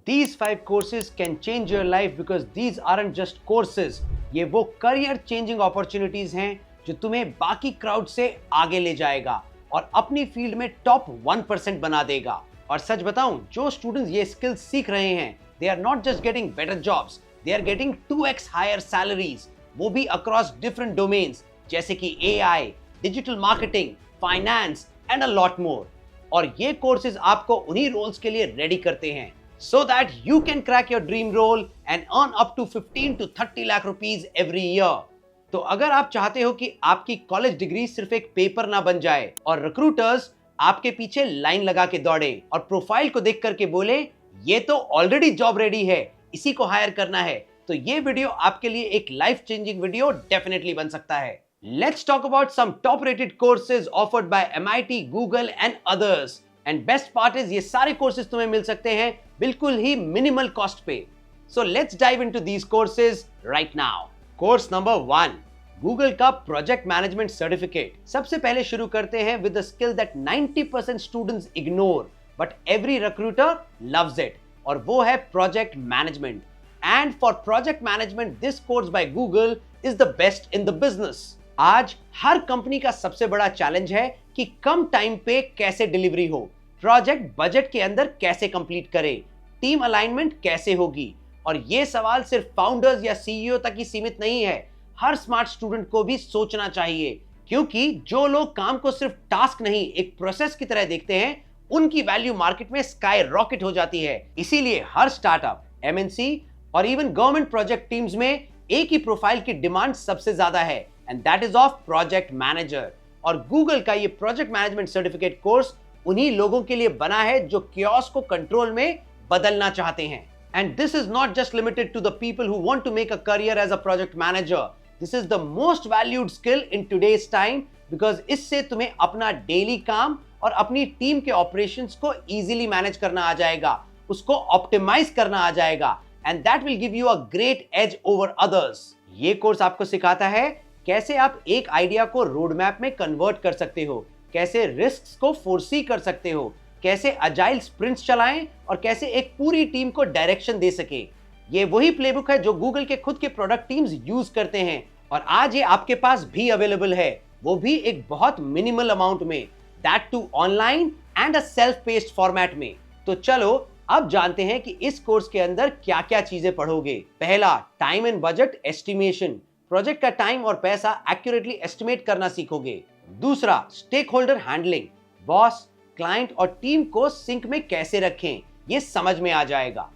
These 5 courses can change your life because these aren't just courses. ये वो career changing opportunities हैं जो तुम्हें बाकी क्राउड से आगे ले जाएगा और अपनी फील्ड में टॉप 1% बना देगा। और सच बताऊं, जो स्टूडेंट्स ये स्किल्स सीख रहे हैं, they are not just getting better jobs, they are getting 2x higher salaries, वो भी across different domains जैसे कि AI, digital marketing, finance and a lot more। और ये कोर्सेज आपको उन्हीं रोल्स के लिए रेडी करते हैं so that you can crack your dream role and earn up to 15 to 30 lakh rupees every year। तो अगर आप चाहते हो कि आपकी कॉलेज डिग्री सिर्फ एक पेपर ना बन जाए और रिक्रूटर्स आपके पीछे लाइन लगा के दौड़े और प्रोफाइल को देख करके बोले ये तो ऑलरेडी जॉब रेडी है, इसी को हायर करना है, तो ये वीडियो आपके लिए एक लाइफ चेंजिंग वीडियो डेफिनेटली बन सकता है। Let's talk about some top-rated courses offered by MIT, Google and others. And best part is ये सारे courses तुम्हें मिल सकते हैं बिल्कुल ही minimal cost पे। So let's dive into these courses right now. Course number 1, Google का Project Management Certificate। सबसे पहले शुरू करते हैं with a skill that 90% students ignore, but every recruiter loves it, और वो है Project Management. And for Project Management, this course by Google is the best in the business. आज हर कंपनी का सबसे बड़ा चैलेंज है कि कम टाइम पे कैसे डिलीवरी हो, प्रोजेक्ट बजट के अंदर कैसे कंप्लीट करे, टीम अलाइनमेंट कैसे होगी। और ये सवाल सिर्फ फाउंडर्स या सीईओ तक ही सीमित नहीं है, हर स्मार्ट स्टूडेंट को भी सोचना चाहिए, क्योंकि जो लोग काम को सिर्फ टास्क नहीं एक प्रोसेस की तरह देखते हैं, उनकी वैल्यू मार्केट में स्काई रॉकेट हो जाती है। इसीलिए हर स्टार्टअप, एमएनसी और इवन गवर्नमेंट प्रोजेक्ट टीम्स में एक ही प्रोफाइल की डिमांड सबसे ज्यादा है, and that is of project manager। और गूगल का ये प्रोजेक्ट मैनेजमेंट सर्टिफिकेट कोर्स उन्हीं लोगों के लिए बना है जो chaos को कंट्रोल में बदलना चाहते हैं। And this is not just limited to the people who want to make a career as a project manager. This is the most valued skill in today's time because इससे तुम्हें अपना daily काम और अपनी टीम के operations को easily manage करना आ जाएगा, उसको ऑप्टिमाइज करना आ जाएगा, and that will give you a great edge over others। ये कोर्स आपको सिखाता है कैसे आप एक आइडिया को रोड मैप में कन्वर्ट कर सकते हो, कैसे रिस्क्स को फोरसी कर सकते हो, कैसे अजाइल स्प्रिंट्स चलाएं और कैसे एक पूरी टीम को डायरेक्शन दे सके। ये वही प्लेबुक है जो गूगल के खुद के प्रोडक्ट टीम्स यूज करते हैं और आज ये आपके पास भी अवेलेबल है, वो भी एक बहुत मिनिमल अमाउंट में, that too online and a self paced format में। तो चलो अब जानते हैं कि इस कोर्स के अंदर क्या क्या चीजें पढ़ोगे। पहला, time and budget estimation, project का टाइम और पैसा एक्यूरेटली एस्टिमेट करना सीखोगे। दूसरा, stakeholder handling, boss, client और टीम को सिंक में कैसे रखें, ये समझ में आ जाएगा।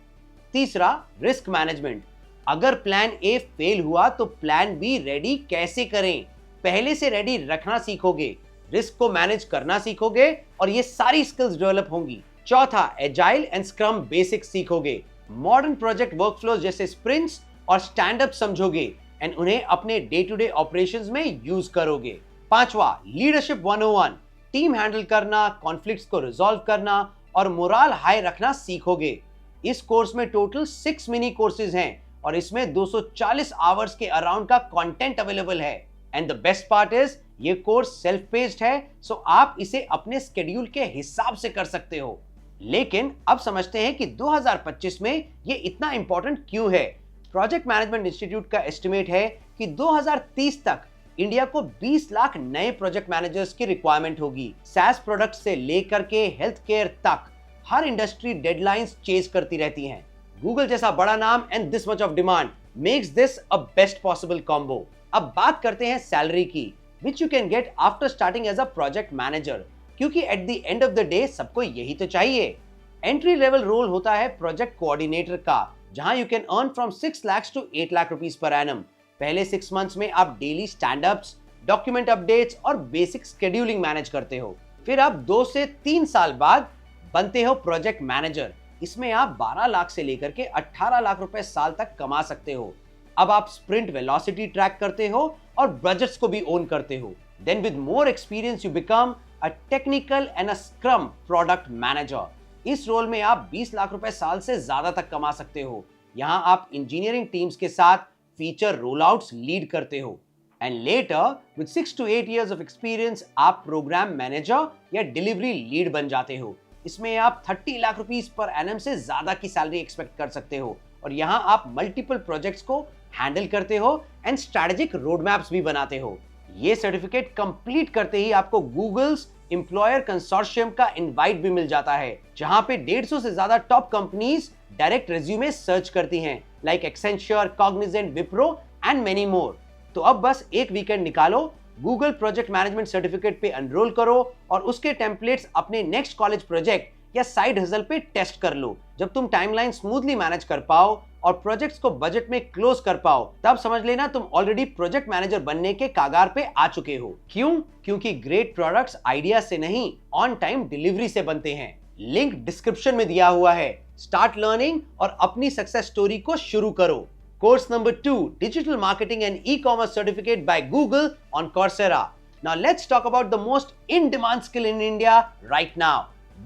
तीसरा, रिस्क मैनेजमेंट, अगर प्लान ए फेल हुआ तो प्लान बी रेडी कैसे करें, पहले से रेडी रखना सीखोगे, रिस्क को मैनेज करना सीखोगे और ये सारी स्किल्स डेवलप होंगी। चौथा, एजाइल एंड स्क्रम बेसिक्स सीखोगे, मॉडर्न प्रोजेक्ट वर्कफ्लोज जैसे स्प्रिंट्स और स्टैंड अप समझोगे एंड उन्हें अपने डे टू डे ऑपरेशंस में यूज करोगे। पांचवा, लीडरशिप 101, टीम हैंडल करना, कॉन्फ्लिक्ट्स को रिजॉल्व करना और मोरल हाई रखना सीखोगे। इस कोर्स में टोटल 6 मिनी कोर्सेज हैं और इसमें 240 आवर्स के अराउंड का कंटेंट अवेलेबल है। And the best part is ये कोर्स सेल्फ पेस्ड है, सो आप इसे अपने स्केड्यूल के हिसाब से कर सकते हो। लेकिन अब समझते हैं कि 2025 में ये इतना इंपॉर्टेंट क्यों है। प्रोजेक्ट मैनेजमेंट इंस्टीट्यूट का एस्टिमेट है कि 2030 तक इंडिया को 20 लाख नए प्रोजेक्ट मैनेजर्स की रिक्वायरमेंट होगी। सैस प्रोडक्ट से लेकर के हेल्थ केयर तक हर इंडस्ट्री डेडलाइंस चेज करती रहती हैं। गूगल जैसा बड़ा नाम and this much of demand makes this a best possible combo. अब बात करते हैं सैलरी की, which you can get after starting as a project manager, क्योंकि at the end of the day सबको यही तो चाहिए। एंट्री लेवल रोल होता है प्रोजेक्ट कोऑर्डिनेटर का, जहां you can earn from 6 lakh to 8 lakh rupees per annum. पहले 6 मंथ्स में आप daily stand ups, document updates और बेसिक शेड्यूलिंग मैनेज करते हो। फिर आप 2 से 3 साल बाद बनते हो प्रोजेक्ट मैनेजर। इसमें आप 12 लाख से लेकर के 18 लाख रुपए साल तक कमा सकते हो। अब आप स्प्रिंट वेलोसिटी ट्रैक करते हो और बजट्स को भी ओन करते हो। Then with more experience you become a technical and a scrum product manager. इस रोल में आप 20 लाख रुपए साल से ज्यादा तक कमा सकते हो। यहां आप इंजीनियरिंग टीम्स के साथ फीचर रोलआउट्स लीड करते हो। And later with 6 to 8 years of experience आप प्रोग्राम मैनेजर या डिलीवरी लीड बन जाते हो। इसमें आप 30 लाख रुपीस पर एनम से ज्यादा की सैलरी एक्सपेक्ट कर सकते हो और यहाँ आप मल्टीपल प्रोजेक्ट्स को हैंडल करते हो एंड स्ट्रेटेजिक रोड मैप्स भी बनाते हो। ये सर्टिफिकेट कंप्लीट करते ही आपको गूगल्स एम्प्लॉयर कंसोर्शियम का इनवाइट भी मिल जाता है, जहां पे 150 से ज्यादा top companies direct resume search करती हैं, like Accenture, Cognizant, Wipro and many more. तो अब बस एक वीकेंड निकालो, गूगल प्रोजेक्ट मैनेजमेंट सर्टिफिकेट पे एनरोल करो और उसके टेम्पलेट्स अपने नेक्स्ट कॉलेज प्रोजेक्ट या साइड हसल पे टेस्ट कर लो। जब तुम टाइमलाइन स्मूथली मैनेज कर पाओ और प्रोजेक्ट्स को बजट में क्लोज कर पाओ, तब समझ लेना तुम ऑलरेडी प्रोजेक्ट मैनेजर बनने के कागार पे आ चुके हो। क्यों? क्योंकि ग्रेट प्रोडक्ट्स आइडिया से नहीं, ऑन टाइम डिलीवरी से बनते हैं। लिंक डिस्क्रिप्शन में दिया हुआ है। स्टार्ट लर्निंग और अपनी सक्सेस स्टोरी को शुरू करो। Course number 2, Digital Marketing and E-commerce Certificate by Google on Coursera. Now let's talk about the most in-demand skill in India right now,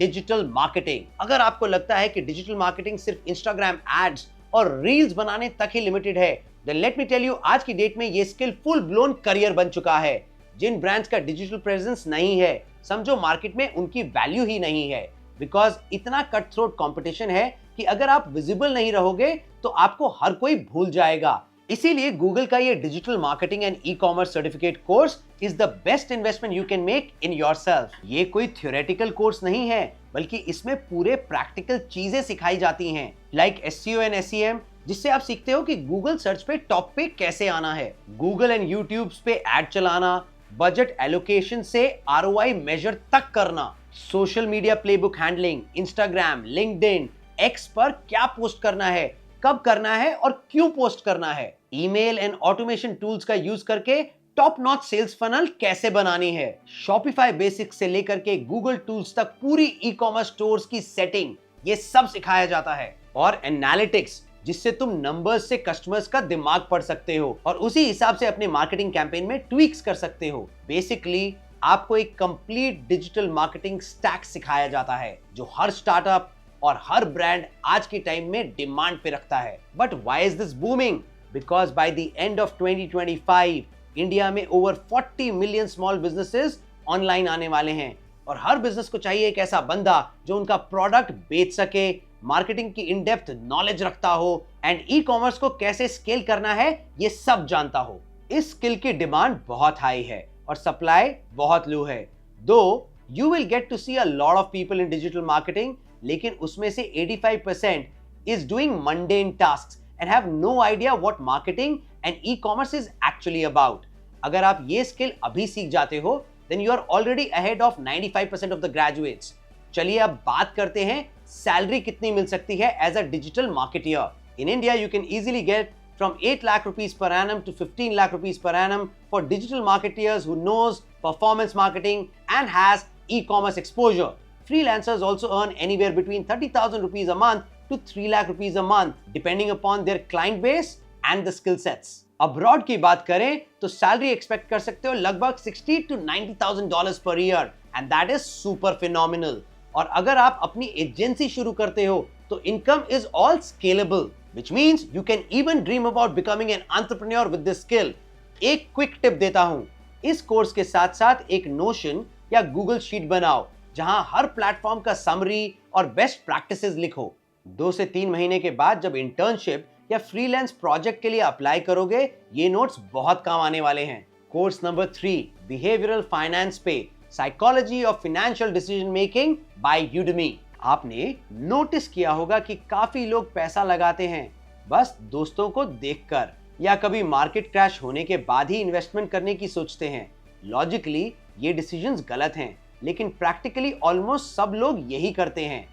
digital marketing. अगर आपको लगता है कि डिजिटल मार्केटिंग सिर्फ इंस्टाग्राम एड्स और रील्स बनाने तक ही लिमिटेड है, then let me tell you, आज की डेट में ये स्किल फुल ब्लोन करियर बन चुका है। जिन ब्रांड्स का डिजिटल प्रेजेंस नहीं है, समझो मार्केट में उनकी वैल्यू ही नहीं है, बिकॉज इतना कट थ्रोट कॉम्पिटिशन है कि अगर आप विजिबल नहीं रहोगे तो आपको हर कोई भूल जाएगा। इसीलिए गूगल का ये digital marketing and e commerce certificate course is the best investment you can make in yourself. ये कोई थ्योरेटिकल कोर्स नहीं है, बल्कि इसमें पूरे प्रैक्टिकल चीजें सिखाई जाती हैं, लाइक एसईओ एंड एसईएम, जिससे आप सीखते हो कि गूगल सर्च पे टॉप पे कैसे आना है, गूगल एंड यूट्यूब पे एड चलाना, बजट एलोकेशन से आरओआई मेजर तक करना, social media playbook handling, Instagram, LinkedIn, x पर क्या पोस्ट करना है, कब करना है और क्यों पोस्ट करना है, ईमेल एंड ऑटोमेशन टूल्स का यूज करके टॉप नॉच सेल्स फनल कैसे बनानी है, शॉपिफाई बेसिक्स से लेकर के गूगल टूल्स तक पूरी ई कॉमर्स स्टोर्स की सेटिंग, ये सब सिखाया जाता है। और एनालिटिक्स, जिससे तुम नंबर्स से कस्टमर्स का दिमाग पढ़ सकते हो और उसी हिसाब से अपने मार्केटिंग कैंपेन में ट्वीक्स कर सकते हो। बेसिकली आपको एक कंप्लीट डिजिटल मार्केटिंग स्टैक सिखाया जाता है, जो हर स्टार्टअप और हर ब्रांड आज के टाइम में डिमांड पे रखता है। But why is this booming? Because by the end of 2025 India में over 40 million small businesses online आने वाले हैं और हर बिजनेस को चाहिए एक ऐसा बंदा जो उनका प्रोडक्ट बेच सके, मार्केटिंग की इन डेप्थ नॉलेज रखता हो एंड ई कॉमर्स को कैसे स्केल करना है ये सब जानता हो। इस स्किल की डिमांड बहुत हाई है और सप्लाई बहुत लो है। Though you will get to see a lot of people in digital marketing, लेकिन उसमें से 85% is doing mundane tasks and have no idea what marketing and e-commerce is actually about. अगर आप ये स्किल अभी सीख जाते हो, then you are already ahead of 95% of the graduates. चलिए अब बात करते हैं सैलरी कितनी मिल सकती है as a digital marketer. In India, you can easily get from 8 lakh rupees per annum to 15 lakh rupees per annum for digital marketers who knows performance marketing and has e-commerce exposure. Freelancers also earn anywhere between 30,000 rupees a month to 3 lakh rupees a month, depending upon their client base and the skill sets. Abroad की बात करें तो salary expect कर सकते हो लगभग 60 to 90,000 dollars per year, and that is super phenomenal. और अगर आप अपनी एजेंसी शुरू करते हो तो income is all scalable, which means you can even dream about becoming an entrepreneur with this skill. एक क्विक टिप देता हूं, इस कोर्स के साथ साथ एक नोशन या गूगल शीट बनाओ जहां हर प्लेटफॉर्म का समरी और बेस्ट प्रैक्टिसेस लिखो। 2 से 3 महीने के बाद जब इंटर्नशिप या फ्रीलांस प्रोजेक्ट के लिए अप्लाई करोगे, ये नोट्स बहुत काम आने वाले हैं। कोर्स नंबर 3, बिहेवियरल फाइनेंस पे psychology of financial decision making by Udemy. आपने नोटिस किया होगा कि काफी लोग पैसा लगाते हैं बस दोस्तों को देखकर, या कभी मार्केट क्रैश होने के बाद ही इन्वेस्टमेंट करने की सोचते हैं। लॉजिकली ये डिसीजंस गलत हैं, लेकिन प्रैक्टिकली ऑलमोस्ट सब लोग यही करते हैं।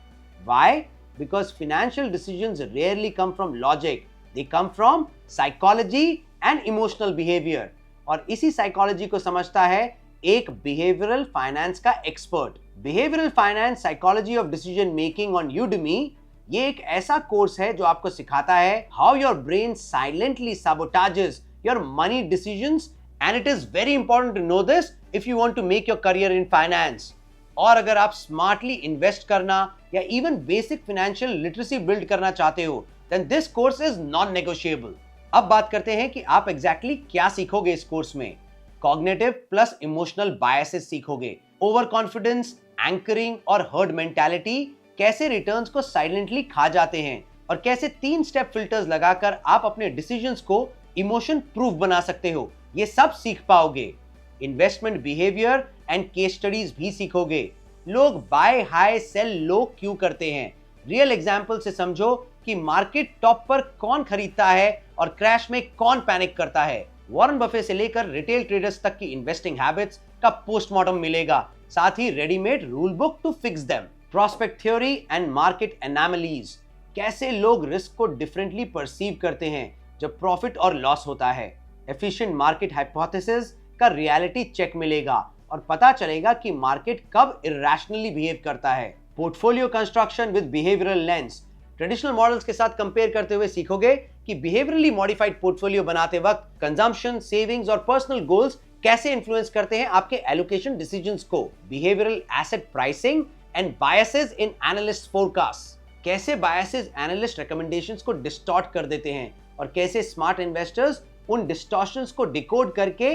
Why? Because financial decisions rarely come from logic. They come from psychology and emotional behavior. और इसी साइकोलॉजी को समझता है एक बिहेवियरल फाइनेंस का expert. Behavioural finance psychology of decision making on Udemy, ये एक ऐसा कोर्स है जो आपको सिखाता है how your brain silently sabotages your money decisions, and it is very important to know this if you want to make your career in finance. और अगर आप स्मार्टली इन्वेस्ट करना या even basic financial literacy build करना चाहते हो, then this course is non-negotiable. अब बात करते हैं कि आप एग्जैक्टली क्या सीखोगे इस कोर्स में। कॉग्निटिव प्लस इमोशनल बायसेस सीखोगे, ओवर कॉन्फिडेंस, एंकरिंग और हर्ड मेंटालिटी कैसे रिटर्न्स को साइलेंटली खा जाते हैं और कैसे 3 स्टेप फिल्टर्स लगाकर आप अपने डिसीजंस को इमोशन प्रूफ बना सकते हो, ये सब सीख पाओगे। Investment behaviour and case studies भी सीखोगे। लोग बाय हाई सेल लो क्यों करते हैं, रियल एग्जांपल से समझो कि मार्केट टॉप पर कौन खरीदता है और क्रैश में कौन पैनिक करता है। वॉरेन बफे से लेकर रिटेल ट्रेडर्स तक की इन्वेस्टिंग हैबिट्स का पोस्टमार्टम मिलेगा, साथ ही readymade rule book to fix them. Prospect theory and market anomalies, कैसे लोग रिस्क को डिफरेंटली परसीव करते हैं जब प्रॉफिट और लॉस होता है। एफिशिएंट मार्केट हाइपोथेसिस का रियलिटी चेक मिलेगा और पता चलेगा कि मार्केट कब इरैशनली बिहेव करता है। Portfolio construction with behavioural lens, traditional models के साथ कंपेयर करते हुए सीखोगे कि बिहेवियरली मॉडिफाइड पोर्टफोलियो बनाते वक्त कंजम्पशन, सेविंग्स और पर्सनल गोल्स कैसे इन्फ्लुएंस करते हैं आपके एलोकेशन डिसीजंस को। Behavioural asset pricing and biases in analyst forecast, कैसे बायसेस एनालिस्ट रिकमेंडेशंस को डिस्टॉर्ट कर देते हैं और कैसे स्मार्ट इन्वेस्टर्स उन डिस्टॉर्शंस को डिकोड करके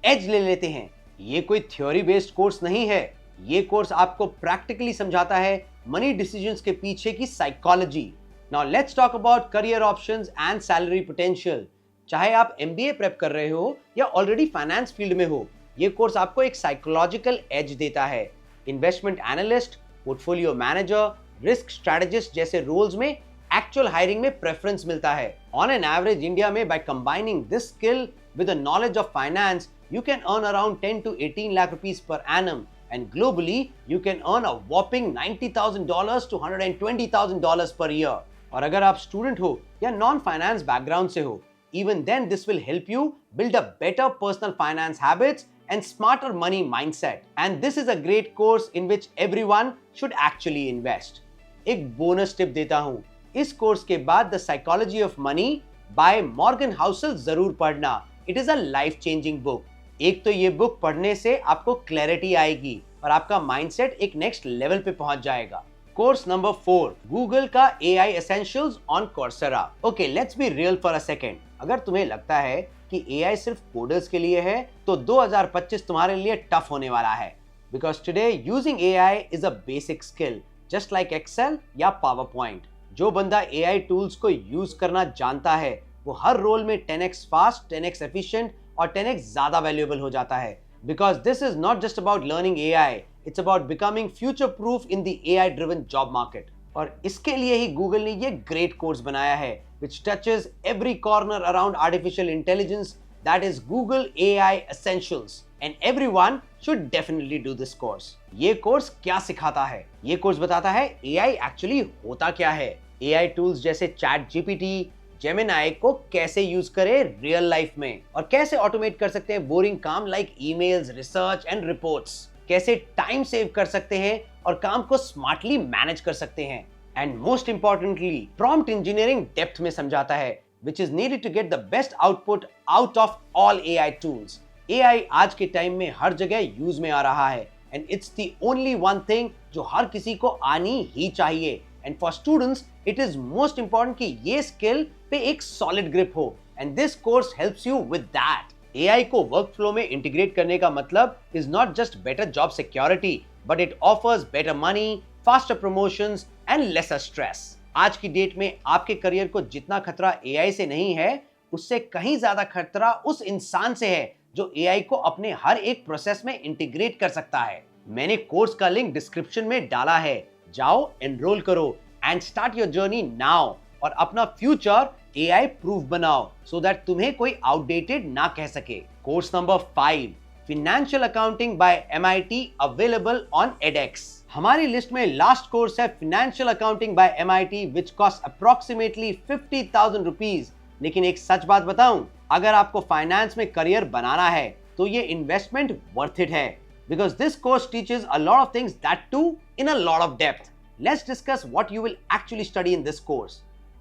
एज ले लेते हैं। ये कोई थ्योरी बेस्ड कोर्स नहीं है, ये कोर्स आपको प्रैक्टिकली समझाता है मनी डिसीजंस के पीछे की psychology. Now let's talk about career options and salary potential. चाहे आप एमबीए प्रेप कर रहे हो या ऑलरेडी फाइनेंस फील्ड में हो, ये कोर्स आपको एक साइकोलॉजिकल एज देता है। Investment analyst, portfolio manager, risk strategist जैसे रोल्स में एक्चुअल हायरिंग में प्रेफरेंस मिलता है। ऑन एन एवरेज इंडिया में by combining this skill with the knowledge of finance you can earn around 10 to 18 lakh rupees per annum, and globally you can earn a whopping $90,000 to $120,000 per year. और अगर आप student हो या non finance background से हो, even then this will help you build a better personal finance habits and smarter money mindset. And this is a great course in which everyone should actually invest. एक bonus tip देता हूं, इस course के बाद the psychology of money by Morgan Housel जरूर पढ़ना। It is a life changing book. एक तो ये बुक पढ़ने से आपको क्लैरिटी आएगी और आपका माइंडसेट एक नेक्स्ट लेवल पे पहुंच जाएगा। कोर्स नंबर 4, गूगल का AI essentials on Coursera. Okay, let's be real for a second. अगर तुम्हें लगता है कि AI सिर्फ कोडर्स के लिए है तो 2025 तुम्हारे लिए टफ होने वाला है, because today using AI is a basic skill just like Excel या पावर पॉइंट। जो बंदा AI टूल्स को यूज करना जानता है वो हर रोल में 10x फास्ट, 10x एफिशिएंट और 10x ज्यादा वैल्यूएबल हो जाता है। Because this is not just about learning AI, it's about becoming future proof in the AI driven job market. और इसके लिए ही गूगल ने ये ग्रेट कोर्स बनाया है which touches every corner around artificial intelligence, that is Google AI Essentials, and everyone should definitely do this course. ये course क्या सिखाता है? ये कोर्स बताता है AI एक्चुअली होता क्या है, AI टूल्स जैसे ChatGPT, Gemini को कैसे यूज करें रियल लाइफ में और कैसे ऑटोमेट कर सकते हैं बोरिंग काम like emails, research and reports, कैसे टाइम सेव कर सकते हैं और काम को स्मार्टली मैनेज कर सकते हैं, and most importantly prompt engineering depth में समझाता है which is needed to get the best output out of all AI tools. AI आज के टाइम में हर जगह यूज में आ रहा है and it's the only one thing जो हर किसी को आनी ही चाहिए, and for students it is most important कि ये स्किल पे एक सॉलिड ग्रिप हो, and this course helps you with that. AI को वर्कफ्लो में इंटीग्रेट करने का मतलब is not just better job security, but it offers better money, faster promotions and lesser stress. आज की डेट में आपके करियर को जितना खतरा AI से नहीं है, उससे कहीं ज्यादा खतरा उस इंसान से है जो AI को अपने हर एक प्रोसेस में इंटीग्रेट कर सकता है। मैंने कोर्स का लिंक डिस्क्रिप्शन में डाला है, जाओ एनरोल करो and start your journey now और अपना फ्यूचर AI प्रूफ बनाओ सो दैट तुम्हें कोई आउटडेटेड ना कह सके। Course number 5, financial accounting by MIT, available on edX। हमारी लिस्ट में लास्ट कोर्स है financial accounting by MIT which cost approximately 50,000 rupees. लेकिन एक सच बात बताऊं, अगर आपको फाइनेंस में करियर बनाना है तो ये इन्वेस्टमेंट वर्थ इट है, because this course teaches a lot of things that too in a lot of depth. Let's discuss what you will actually study in this course.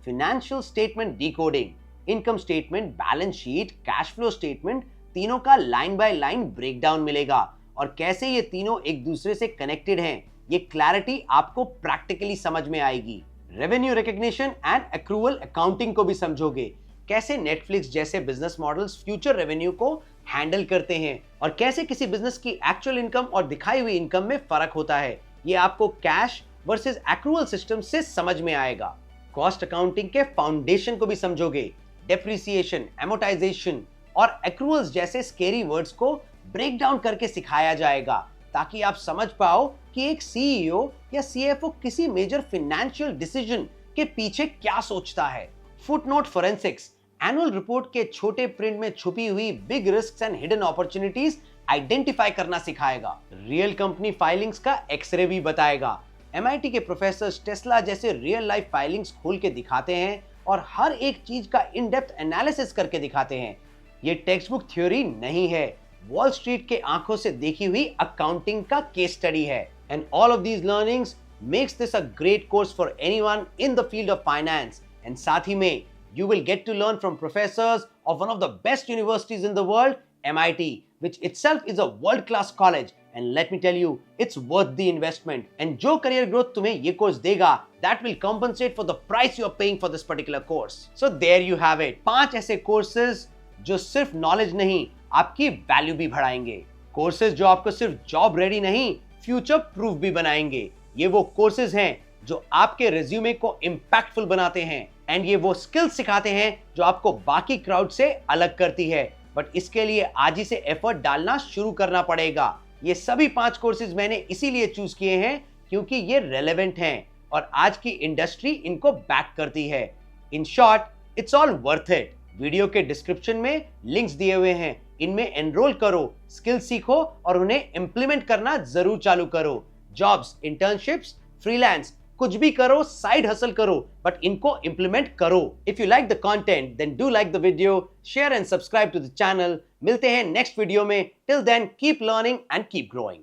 Financial statement decoding, income statement, balance sheet, cash flow statement, तीनों का line by line breakdown मिलेगा और कैसे ये तीनों एक दूसरे से कनेक्टेड हैं, ये क्लैरिटी आपको प्रैक्टिकली समझ में आएगी। Revenue recognition and accrual accounting को भी समझोगे, कैसे नेटफ्लिक्स जैसे बिजनेस मॉडल्स फ्यूचर रेवेन्यू को हैंडल करते हैं और कैसे किसी बिजनेस की एक्चुअल इनकम और दिखाई हुई इनकम में फर्क होता है। ये आपको कैश वर्सेस एक्रूअल सिस्टम से समझ में आएगा। कॉस्ट अकाउंटिंग के फाउंडेशन को भी समझोगे। डेप्रिसिएशन, एमोटाइजेशन और एक्रूअल्स जैसे स्केरी वर्ड्स को ब्रेक डाउन करके सिखाया जाएगा ताकि आप समझ पाओ कि एक सीईओ या सीएफओ किसी मेजर फाइनेंशियल डिसीजन के पीछे क्या सोचता है। फुटनोट फोरेंसिक्स एनुअल रिपोर्ट के छोटे प्रिंट में छुपी हुई big risks and hidden opportunities identify करना सिखाएगा। रियल कंपनी फाइलिंग्स का एक्सरे भी बताएगा। एमआईटी के प्रोफेसर टेस्ला जैसे रियल लाइफ फाइलिंग्स खोल के दिखाते हैं और हर एक चीज का इन डेप्थ एनालिसिस करके दिखाते हैं। ये टेक्स्ट बुक थ्योरी नहीं है, वॉल स्ट्रीट के आंखों से देखी हुई अकाउंटिंग का केस स्टडी है। And all of these learnings makes this a great course for anyone in the field of finance. And साथ ही में you will get to learn from professors of one of the best universities in the world, MIT, which itself is a world-class college. And let me tell you, it's worth the investment. And जो career growth तुम्हें ये course देगा, that will compensate for the price you are paying for this particular course. So there you have it. 5 ऐसे courses जो सिर्फ knowledge नहीं, आपकी value भी बढ़ाएंगे। Courses जो आपको सिर्फ job ready नहीं, future proof भी बनाएंगे। ये वो courses हैं जो आपके resume को impactful बनाते हैं। एंड ये वो स्किल्स सिखाते हैं जो आपको बाकी क्राउड से अलग करती है। बट इसके लिए आज ही से एफर्ट डालना शुरू करना पड़ेगा। ये सभी 5 कोर्सेज मैंने इसीलिए चूज किए हैं क्योंकि ये रेलेवेंट हैं और आज की इंडस्ट्री इनको बैक करती है। In short, it's all worth it. Video के डिस्क्रिप्शन में लिंक्स दिए हुए हैं, इनमें एनरोल करो, स्किल्स सीखो और उन्हें इंप्लीमेंट करना जरूर चालू करो। जॉब्स, इंटर्नशिप्स, फ्रीलांस, कुछ भी करो, साइड हसल करो, बट इनको इंप्लीमेंट करो। If you like the content then do like the video, share and subscribe to the channel. मिलते हैं नेक्स्ट वीडियो में। Till then keep learning and keep growing.